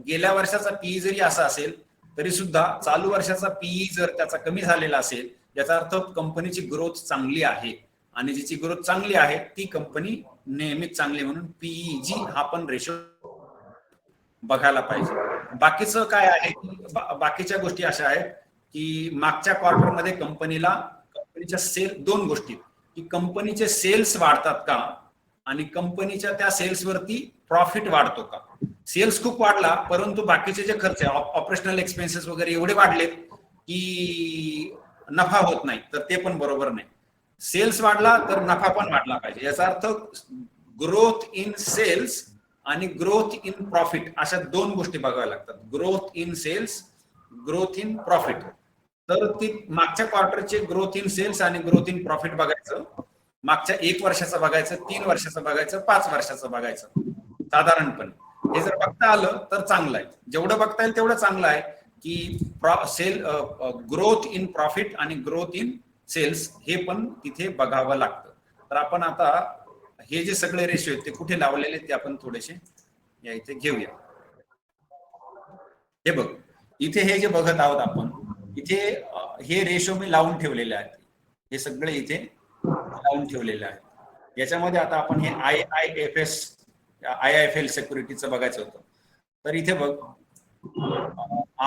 गेल्या वर्षाचा पीई जरी असा असेल तरी सुद्धा चालू वर्षाचा पीई जर त्याचा कमी झालेला असेल याचा अर्थ कंपनीची ग्रोथ चांगली आहे आणि जिची ग्रोथ चांगली आहे ती कंपनी नेहमीच चांगली, म्हणून पीईजी हा पण रेशो बघायला पाहिजे. बाकीचं काय आहे, बाकीच्या गोष्टी अशा आहेत की मागच्या क्वार्टरमध्ये कंपनीच्या दोन गोष्टी की कंपनीचे सेल्स वाढतात का आणि कंपनीच्या त्या सेल्सवरती प्रॉफिट वाढतो का. सेल्स खूप वाढला परंतु बाकीचे जे खर्च आहे, ऑपरेशनल एक्सपेन्सेस वगैरे एवढे वाढलेत की नफा होत नाही, तर ते पण बरोबर नाही. सेल्स वाढला तर नफा पण वाढला पाहिजे. याचा अर्थ ग्रोथ इन सेल्स आणि ग्रोथ इन प्रॉफिट अशा दोन गोष्टी बघाव्या लागतात. Growth in sales, growth in profit. तर ती मागच्या क्वार्टरचे ग्रोथ इन सेल्स आणि ग्रोथ इन प्रॉफिट बघायचं, मागच्या 1 वर्षाचं बघायचं, 3 वर्षाचं बघायचं, 5 वर्षाचं बघायचं साधारणपणे. हे जर बघता आलं तर चांगलं आहे. जेवढं बघता येईल तेवढं चांगलं आहे की ग्रोथ इन प्रॉफिट आणि ग्रोथ इन सेल्स हे पण तिथे बघावं लागतं. तर आपण आता हे जे सगळे रेशो आहेत ते कुठे लावलेले ते आपण थोडेसे या इथे घेऊया. हे बघ, इथे हे जे बघत आहोत आपण, इथे हे रेशो मी लावून ठेवलेले आहेत. हे सगळे इथे लावून ठेवलेले आहेत. याच्यामध्ये आता आपण हे IIFL सिक्युरिटीचं बघायचं होतं. तर इथे बघ,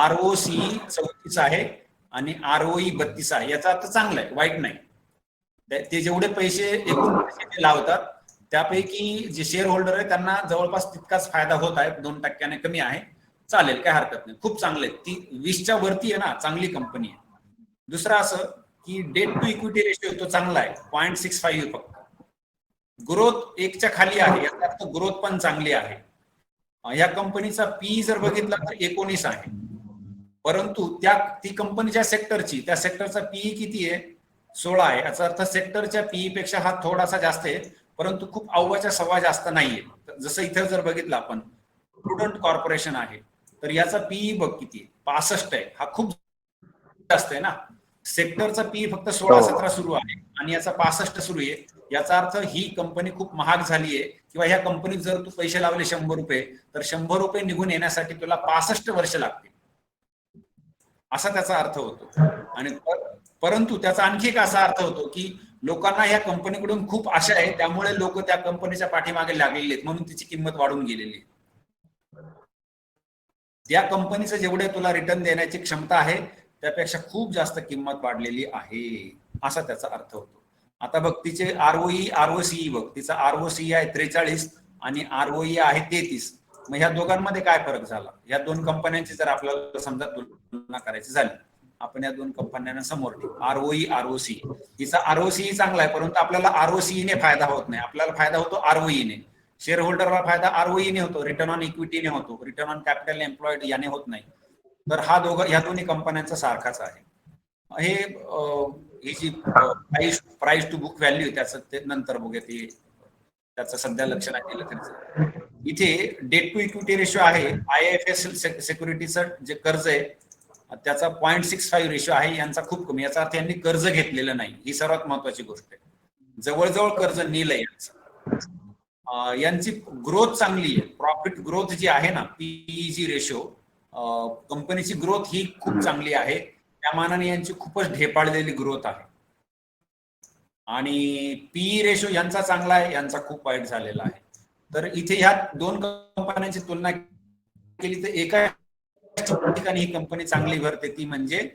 ROC 34 आहे आणि ROE 32 आहे. याचा अर्थ चांगला आहे, वाईट नाही. ते जेवढे पैसे एकूण पैसे ते लावतात त्यापैकी जे शेअर होल्डर आहे त्यांना जवळपास तितकाच फायदा होत आहे, 2% कमी आहे, चालेल, काय हरकत नाही, खूप चांगले. ती 20च्या वरती आहे ना, चांगली कंपनी आहे. दुसरं असं की डेट टू इक्विटी रेशिओ तो चांगला आहे, 0.65 फक्त. ग्रोथ 1च्या खाली आहे, याचा अर्थ ग्रोथ पण चांगली आहे. या कंपनीचा पी जर बघितला तर 19 आहे, परंतु ती कंपनीच्या सेक्टरची, त्या सेक्टरचा पीई किती आहे, 16 आहे. याचा अर्थ सेक्टरच्या पीई पेक्षा हा थोडासा जास्त आहे, परंतु खूप अव्वाच्या सव्वा जास्त नाहीये. जसं इथे जर बघितलं आपण, प्रुडंट कॉर्पोरेशन आहे, तर याचा पीई बघ किती आहे, 65 आहे. हा खूप जास्त आहे ना. सेक्टरचा पीई फक्त 16-17 सुरू आहे आणि याचा 65 सुरू आहे. याचा अर्थ ही कंपनी खूप महाग झाली आहे, किंवा ह्या कंपनीत जर तू पैसे लावले 100 रुपये, तर 100 रुपये निघून येण्यासाठी तुला 65 वर्ष लागतील, असा त्याचा अर्थ होतो. आणि परंतु त्याचा आणखी एक असा अर्थ होतो की लोकांना या कंपनीकडून खूप आशा आहे, त्यामुळे लोक त्या कंपनीच्या पाठीमागे लागलेले आहेत, म्हणून तिची किंमत वाढून गेलेली आहे. त्या कंपनीचं जेवढे तुला रिटर्न देण्याची क्षमता आहे त्यापेक्षा खूप जास्त किंमत वाढलेली आहे, असा त्याचा अर्थ होतो. आता बघ, तिचे आरओई आरओसीई बघ, तिचा आरओसीई आहे 43 आणि आरओई आहे 33. मग ह्या दोघांमध्ये काय फरक झाला? या दोन कंपन्यांची जर आपल्याला समजा तुलना करायची झाली, आपण या दोन कंपन्यांना समोर ठेवू, आरओई आरओसी. तिचा आरओसीई चांगला आहे, परंतु आपल्याला आरओसीईने फायदा होत नाही, आपल्याला फायदा होतो आरओईने. शेअर होल्डरला फायदा आरओईने होतो, रिटर्न ऑन इक्विटीने होतो, रिटर्न ऑन कॅपिटल एम्प्लॉईड याने होत नाही. तर ह्या दोन्ही कंपन्यांचा सारखाच आहे. ही जी प्राइस टू बुक व्हॅल्यू त्याचं ते नंतर बघूया, ते त्याचं सध्या लक्ष नाही दिलं तरी. इथे डेट टू इक्विटी रेशो आहे, IIFL सिक्युरिटीचं जे कर्ज आहे त्याचा 0.65 रेशो आहे, यांचा खूप कमी. याचा अर्थ यांनी कर्ज घेतलेलं नाही, ही सर्वात महत्वाची गोष्ट आहे. जवळजवळ कर्ज नील आहे यांचं. यांची ग्रोथ चांगली आहे, प्रॉफिट ग्रोथ जी आहे ना, पीई रेशो, कंपनीची ग्रोथ ही खूप चांगली आहे, त्या मानाने यांची खूपच ढेपाळलेली ग्रोथ आहे. आणि पीई रेशो यांचा चांगला आहे, यांचा खूप वाईट झालेला आहे. तर इथे ह्या दोन कंपन्यांची तुलना केली तर एका ठिकाणी ही कंपनी चांगली भरते, ती म्हणजे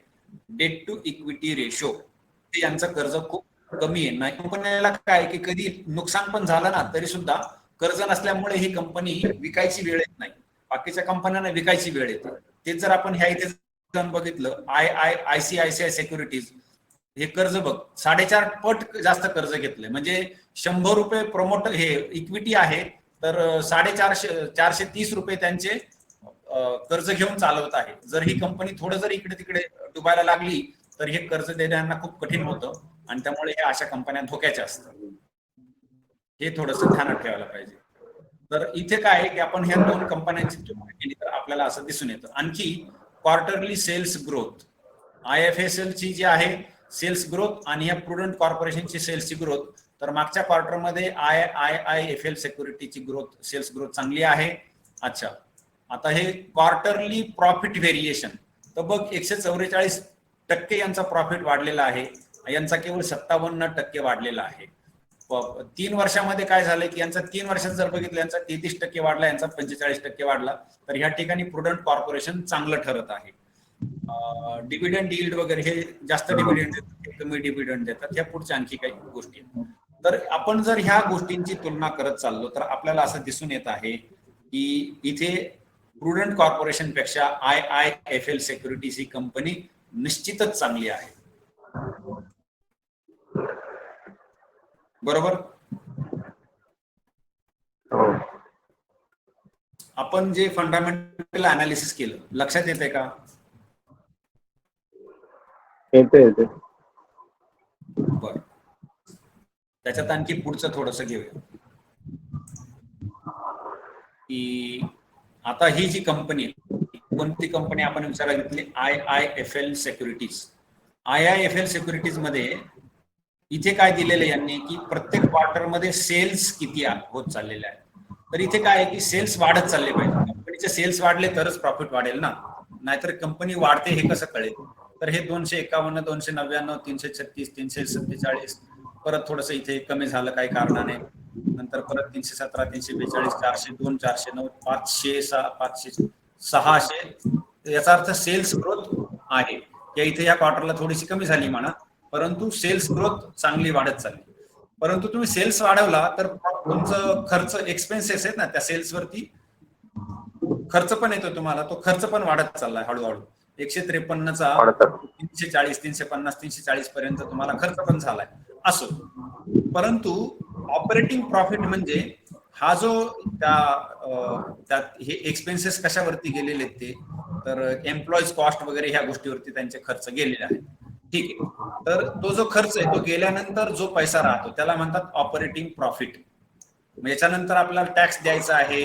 डेट टू इक्विटी रेशो. यांचं कर्ज खूप कमी आहे. नाही कंपनीला काय की कधी नुकसान पण झालं ना तरी सुद्धा कर्ज नसल्यामुळे ही कंपनी विकायची वेळ येत नाही, बाकीच्या कंपन्यांना विकायची वेळ येते. तेच जर आपण ह्या इथे जाऊन बघितलं, ICICI सिक्युरिटीज, हे कर्ज बघ 4.5 पट जास्त कर्ज घेतलंय. म्हणजे 100 रुपये प्रमोटर हे इक्विटी आहे, तर 430 रुपये त्यांचे कर्ज घेऊन चालवत आहे. जर ही कंपनी थोडं जर इकडे तिकडे डुबायला लागली तर हे कर्ज देण्याना खूप कठीण होतं, आणि त्यामुळे हे अशा कंपन्या धोक्याच्या असतात. हे थोडंसं ध्यानात ठेवायला पाहिजे. तर इथे काय आहे की आपण ह्या दोन कंपन्यांची तुलना केली तर आपल्याला असं दिसून येतं. आणखी क्वार्टरली सेल्स ग्रोथ, IIFL ची जी आहे सेल्स ग्रोथ आणि ह्या प्रुडंट कॉर्पोरेशनची सेल्सची ग्रोथ, तर मागच्या क्वार्टरमध्ये IIFL सिक्युरिटीची ग्रोथ, सेल्स ग्रोथ चांगली आहे. अच्छा, आता हे क्वार्टरली प्रॉफिट व्हेरिएशन, तर बघ 144% यांचा प्रॉफिट वाढलेला आहे, यांचा केवळ 57% वाढलेला आहे. 3 वर्षामध्ये काय झालंय की यांचा 3 वर्षात जर बघितलं, यांचा 33% वाढला, यांचा 45% वाढला. तर ह्या ठिकाणी प्रुडंट कॉर्पोरेशन चांगलं ठरत आहे. डिव्हिडंड यील्ड वगैरे हे जास्त डिव्हिडंड देतात, कमी डिव्हिडंड देतात, ह्या पुढच्या आणखी काही गोष्टी. तर आपण जर ह्या गोष्टींची तुलना करत चाललो तर आपल्याला असं दिसून येत आहे की इथे प्रुडंट कॉर्पोरेशन पेक्षा IIFL सिक्युरिटीज ही कंपनी निश्चितच चांगली आहे. बरोबर? आपण जे फंडामेंटल अनालिसिस केलं, लक्षात येते का? येते. बर, त्याच्यात आणखी पुढचं थोडंसं घेऊया की आता ही जी कंपनी, कोणती कंपनी आपण विचारायला घेतली? IIFL securities. IIFL सिक्युरिटीज मध्ये इथे काय दिलेलं यांनी की प्रत्येक क्वार्टर मध्ये सेल्स किती होत चाललेले आहे. तर इथे काय आहे की सेल्स वाढत चालले पाहिजे. कंपनीचे सेल्स वाढले तरच प्रॉफिट वाढेल ना, नाहीतर कंपनी वाढते हे कसं कळेल? तर हे 251, 299, 336, 347, परत थोडस इथे कमी झालं काही कारणाने, नंतर परत 317, 342, 402, 409, 500, 500, 600. याचा अर्थ सेल्स ग्रोथ आहे. या इथे या क्वार्टरला थोडीशी कमी झाली म्हणा, परंतु सेल्स ग्रोथ चांगली वाढत चालली. परंतु तुम्ही सेल्स वाढवला तर तुमचं खर्च एक्सपेन्सेस आहेत ना, त्या सेल्सवरती खर्च पण येतो तुम्हाला, तो खर्च पण वाढत चाललाय हळूहळू. 153चा वाढतात. 340, 350, 340 पर्यंत तुम्हाला खर्च पण झालाय असो. परंतु ऑपरेटिंग प्रॉफिट म्हणजे हा जो त्यात हे एक्सपेन्सेस कशावरती गेलेले आहेत ते, तर एम्प्लॉईज कॉस्ट वगैरे ह्या गोष्टीवरती त्यांचे खर्च गेलेले आहेत. ठीक आहे. तर तो जो खर्च आहे तो गेल्यानंतर जो पैसा राहतो त्याला म्हणतात ऑपरेटिंग प्रॉफिट. याच्यानंतर आपल्याला टॅक्स द्यायचा आहे,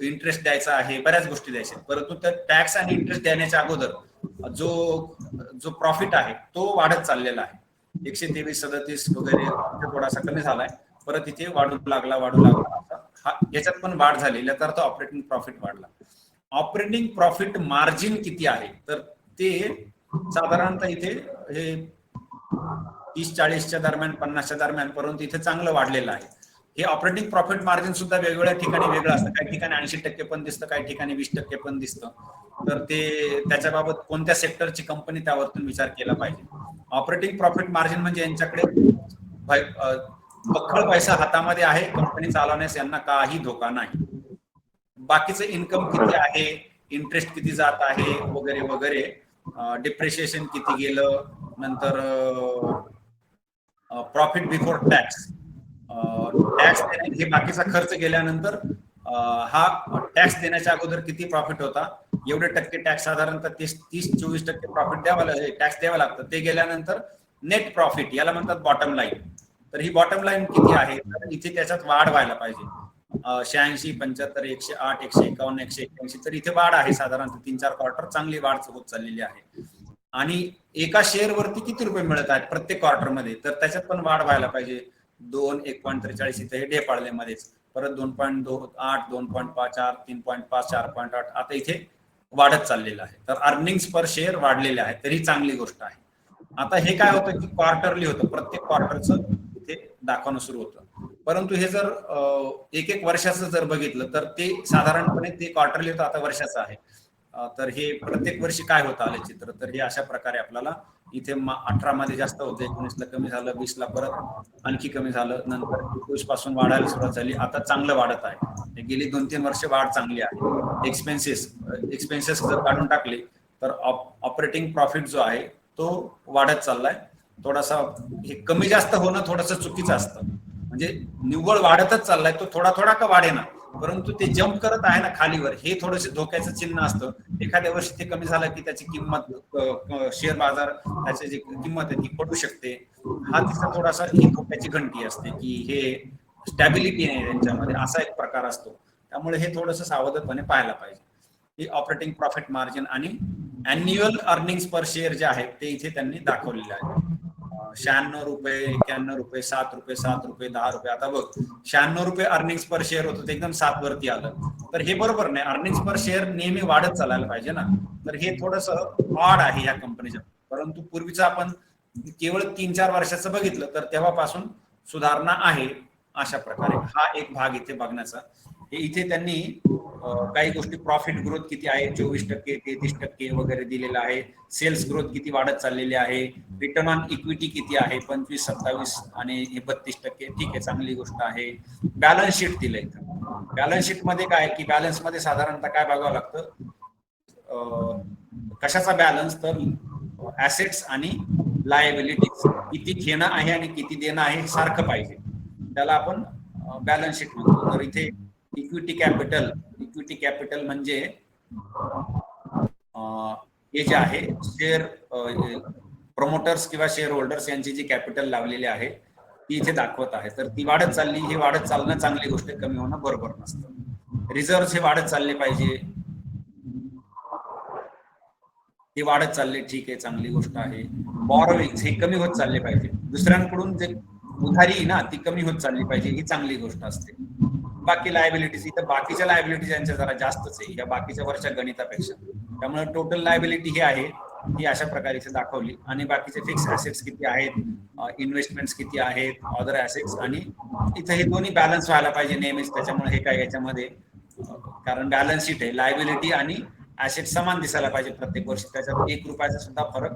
इंटरेस्ट द्यायचा आहे, बऱ्याच गोष्टी द्यायच्या. परंतु त्या टॅक्स आणि इंटरेस्ट देण्याच्या अगोदर जो जो प्रॉफिट आहे तो वाढत चाललेला आहे. 123, 37 वगैरे थोडासा कमी झालाय, परत इथे वाढू लागला हा, याच्यात पण वाढ झाली, याचा अर्थ ऑपरेटिंग प्रॉफिट वाढला. ऑपरेटिंग प्रॉफिट मार्जिन किती आहे, तर ते साधारणतः इथे हे 30-40च्या दरम्यान, 50च्या दरम्यान, परंतु इथे चांगलं वाढलेलं आहे. हे ऑपरेटिंग प्रॉफिट मार्जिन सुद्धा वेगवेगळ्या ठिकाणी वेगळं असतं. काही ठिकाणी 80% पण दिसतं, काही ठिकाणी 20% पण दिसतं. तर ते त्याच्याबाबत कोणत्या सेक्टरची कंपनी त्यावरतून विचार केला पाहिजे. ऑपरेटिंग प्रॉफिट मार्जिन म्हणजे यांच्याकडे बक्कळ पैसा हातामध्ये आहे, कंपनी चालवण्यास यांना काही धोका नाही. बाकीचं इन्कम किती आहे, इंटरेस्ट किती जात आहे वगैरे वगैरे, डिप्रिशिएशन किती गेलं, नंतर प्रॉफिट बिफोर टॅक्स, टॅक्स हे बाकीचा खर्च गेल्यानंतर हा टॅक्स देण्याच्या अगोदर किती प्रॉफिट होता, एवढे टक्के टॅक्स, साधारणतः 30-24% प्रॉफिट टॅक्स द्यावा लागतं. ते गेल्यानंतर नेट प्रॉफिट याला म्हणतात बॉटम लाईन. तर ही बॉटम लाईन किती आहे, तर इथे त्याच्यात वाढ व्हायला पाहिजे. 86, 75, 108, 151, 181, तर इथे वाढ आहे. साधारणतः 3-4 क्वार्टर चांगली वाढ होत चाललेली आहे. आणि एका शेअर वरती किती रुपये मिळत आहेत प्रत्येक क्वार्टरमध्ये, तर त्याच्यात पण वाढ व्हायला पाहिजे. 1.43 इथे हे ढेपाळलेमध्येच, परत 2.28, 2.54, 3.5, 4.8 आता इथे वाढत चाललेलं आहे. तर अर्निंग्स पर शेअर वाढलेले आहे, तरी चांगली गोष्ट आहे. आता हे काय होतं की क्वार्टरली होतं, प्रत्येक क्वार्टरचं इथे दाखवणं सुरू होतं. परंतु हे जर एक वर्षाचं जर बघितलं तर ते साधारणपणे ते क्वार्टरली होतं, आता वर्षाचं आहे. तर हे प्रत्येक वर्षी काय होतं आलं चित्र, तर हे अशा प्रकारे आपल्याला इथे 18 मध्ये जास्त होतं, 19ला कमी झालं, 20ला परत आणखी कमी झालं, नंतर 21 पासून वाढायला सुरुवात झाली, आता चांगलं वाढत आहे. गेली 2-3 वर्ष वाढ चांगली आहे. एक्सपेन्सेस जर काढून टाकले तर ऑपरेटिंग प्रॉफिट जो आहे तो वाढत चाललाय. थोडासा हे कमी जास्त होणं थोडंसं चुकीचं असतं, म्हणजे निव्वळ वाढतच चाललाय, तो थोडा थोडा का वाढेना, परंतु ते जम्प करत आहे ना खालीवर, हे थोडंसं धोक्याचं चिन्ह असतं. एखाद्या वर्षी ते कमी झालं की त्याची किंमत, शेअर बाजार त्याची जी किंमत आहे ती पडू शकते. हा तिचा थोडासा ही धोक्याची घंटी असते की हे स्टॅबिलिटी नाही त्यांच्यामध्ये, असा एक प्रकार असतो. त्यामुळे हे थोडंसं सावधपणे पाहायला पाहिजे. ही ऑपरेटिंग प्रॉफिट मार्जिन आणि अॅन्युअल अर्निंग्स पर शेअर जे आहेत ते इथे त्यांनी दाखवलेले आहेत. 96 रुपये, 91 रुपये, 7 रुपये, 7 रुपये, 10 रुपये. आता बघ, 96 रुपये अर्निंग्स पर शेअर होतं, ते एकदम 7 वरती आलं, तर हे बरोबर नाही. अर्निंग्स पर शेअर नेहमी वाढत चालायला पाहिजे ना, तर हे थोडंसं ऑड आहे या कंपनीचं. परंतु पूर्वीचं आपण केवळ 3-4 वर्षाचं बघितलं तर तेव्हापासून सुधारणा आहे. अशा प्रकारे हा एक भाग इथे बघण्याचा. हे इथे त्यांनी काही गोष्टी, प्रॉफिट ग्रोथ किती आहे, 24%, 33% वगैरे दिलेला आहे. सेल्स ग्रोथ किती वाढत चाललेली आहे, रिटर्न ऑन इक्विटी किती आहे, 25, 27 आणि 32%. ठीक आहे, चांगली गोष्ट आहे. बॅलन्स शीट दिलंय. बॅलन्स शीट मध्ये काय की बॅलन्स मध्ये साधारणतः काय बघावं लागतं, कशाचा बॅलन्स, तर ऍसेट्स आणि लायबिलिटीज किती घेणं आहे आणि किती देणं आहे हे सारखं पाहिजे, त्याला आपण बॅलन्स शीट म्हणतो. तर इथे इक्विटी कॅपिटल म्हणजे हे जे आहे शेअर प्रमोटर्स किंवा शेअर होल्डर्स यांची जी कॅपिटल लावलेली आहे ती इथे दाखवत आहे. तर ती वाढत चालली, हे वाढत चालणं चांगली गोष्ट, कमी होणं बरोबर नसतं. रिझर्व्ह हे वाढत चालले पाहिजे, हे वाढत चालले, ठीक आहे, चांगली गोष्ट आहे. बॉरोइंग्स हे कमी होत चालले पाहिजे, दुसऱ्यांकडून जे उधारी ना ती कमी होत चालली पाहिजे, ही चांगली गोष्ट असते. बाकी लायबिलिटीज, इथं बाकीच्या लायबिलिटीज यांच्या जरा जास्तच आहे या बाकीच्या वरच्या गणितापेक्षा. त्यामुळे टोटल लायबिलिटी ही आहे ही अशा प्रकारे इथे दाखवली. आणि बाकीचे फिक्स ऍसेट्स किती आहेत, इन्व्हेस्टमेंट्स किती आहेत, अदर ऍसेट्स, आणि इथे हे दोन्ही बॅलन्स व्हायला पाहिजे नेहमीच. त्याच्यामुळे हे काय याच्यामध्ये, कारण बॅलन्स शीट आहे, लायबिलिटी आणि ऍसेट समान दिसायला पाहिजे प्रत्येक वर्षी, त्याच्यात 1 रुपयाचा सुद्धा फरक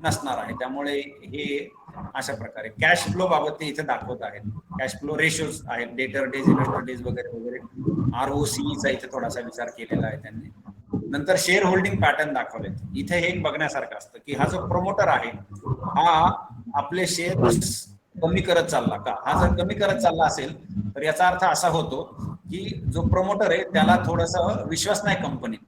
नसणार आहे. त्यामुळे हे अशा प्रकारे कॅश फ्लो बाबत ते इथे दाखवत आहेत. कॅश फ्लो रेशोज आहेत, डेटर डेज, इन्व्हेस्टर डेज वगैरे वगैरे. ROCE इथे थोडासा विचार केलेला आहे त्यांनी. नंतर शेअर होल्डिंग पॅटर्न दाखवलेत. इथे हे एक बघण्यासारखं असतं की हा जो प्रमोटर आहे हा आपले शेअर कमी करत चालला का. हा जर कमी करत चालला असेल तर याचा अर्थ असा होतो की जो प्रमोटर आहे त्याला थोडासा विश्वास नाही कंपनीत,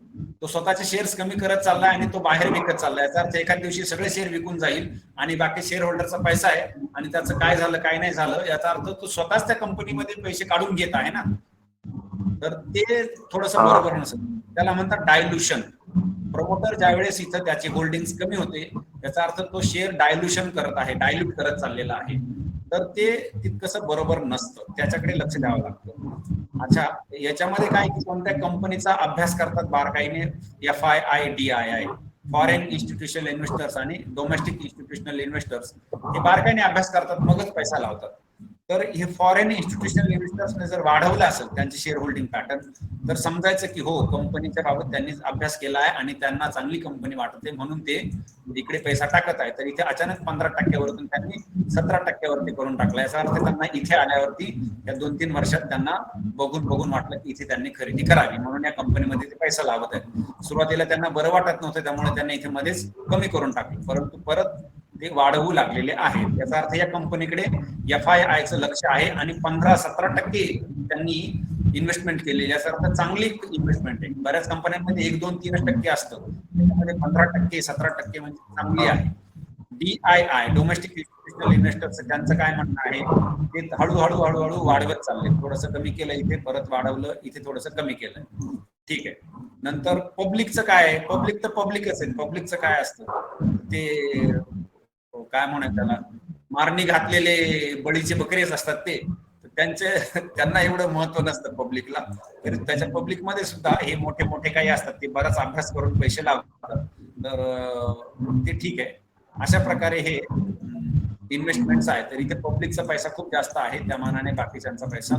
तो स्वतःचे शेअर्स कमी करत चाललाय आणि तो बाहेर विकत चाललाय. याचा अर्थ एखाद दिवशी सगळे शेअर विकून जाईल आणि बाकी शेअर होल्डरचा पैसा आहे आणि त्याचं काय झालं काय नाही झालं याचा अर्थ तो स्वतःच त्या कंपनीमध्ये पैसे काढून घेत आहे ना. तर ते थोडंसं बरोबर नसेल. त्याला म्हणतात डायल्युशन. प्रमोटर ज्यावेळेस इथं त्याची होल्डिंग्स कमी होते याचा अर्थ तो शेअर डायल्युशन करत आहे, डायल्यूट करत चाललेला आहे. तर ते तितकंसं बरोबर नसतं, त्याच्याकडे लक्ष द्यावं लागतं. अच्छा, याच्यामध्ये काय की कोणत्या कंपनीचा अभ्यास करतात बारकाईने, FIIDII, फॉरेन इन्स्टिट्यूशनल इन्व्हेस्टर्स आणि डोमेस्टिक इन्स्टिट्यूशनल इन्व्हेस्टर्स, हे बारकाईने अभ्यास करतात मगच पैसा लावतात. तर हे फॉरेन इन्स्टिट्यूशनल इन्व्हेस्टर्सने जर वाढवलं असेल त्यांचे शेअर होल्डिंग पॅटर्न तर समजायचं की हो कंपनीच्या बाबत त्यांनी अभ्यास केला आहे आणि त्यांना चांगली कंपनी वाटते म्हणून ते इकडे पैसा टाकत आहे. तर इथे अचानक 15%वरून त्यांनी 17%वरती करून टाकला. याचा अर्थ त्यांना इथे आल्यावरती या 2-3 वर्षात त्यांना बघून वाटलं की इथे त्यांनी खरेदी करावी म्हणून या कंपनीमध्ये ते पैसा लावत आहेत. सुरुवातीला त्यांना बरं वाटत नव्हतं त्यामुळे त्यांनी इथे मध्येच कमी करून टाकलं, परंतु परत ते वाढवू लागलेले आहेत. याचा अर्थ या कंपनीकडे FIIचं लक्ष आहे आणि 15-17% त्यांनी इन्व्हेस्टमेंट केलेली. याचा अर्थ चांगली इन्व्हेस्टमेंट आहे. बऱ्याच कंपन्यांमध्ये 1-2-3% असतं, त्याच्यामध्ये 15%, 17% म्हणजे चांगली आहे. DII, डोमेस्टिक इन्स्टिट्यूशनल इन्व्हेस्टर्स, त्यांचं काय म्हणणं आहे ते हळूहळू वाढवत चालले. थोडंसं कमी केलं इथे, परत वाढवलं इथे, थोडंसं कमी केलं. ठीक आहे. नंतर पब्लिकचं काय आहे. पब्लिक तर पब्लिकच आहे. पब्लिकचं काय असतं ते काय म्हणतात त्याला, मारणी घातलेले बळीचे बकरेच असतात ते. त्यांना एवढं महत्व नसतं पब्लिकला. तर त्याच्या पब्लिकमध्ये सुद्धा हे मोठे मोठे काही असतात ते बराच अभ्यास करून पैसे लावतात. तर ते ठीक आहे. अशा प्रकारे हे इन्व्हेस्टमेंट्स आहेत. तर इथे पब्लिकचा पैसा खूप जास्त आहे, त्या मानाने बाकीच्यांचा पैसा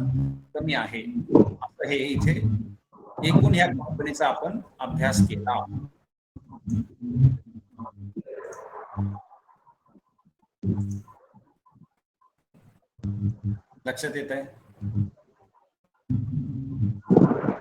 कमी आहे. असं हे इथे एकूण ह्या कंपनीचा आपण अभ्यास केला. लक्षात येत आहे.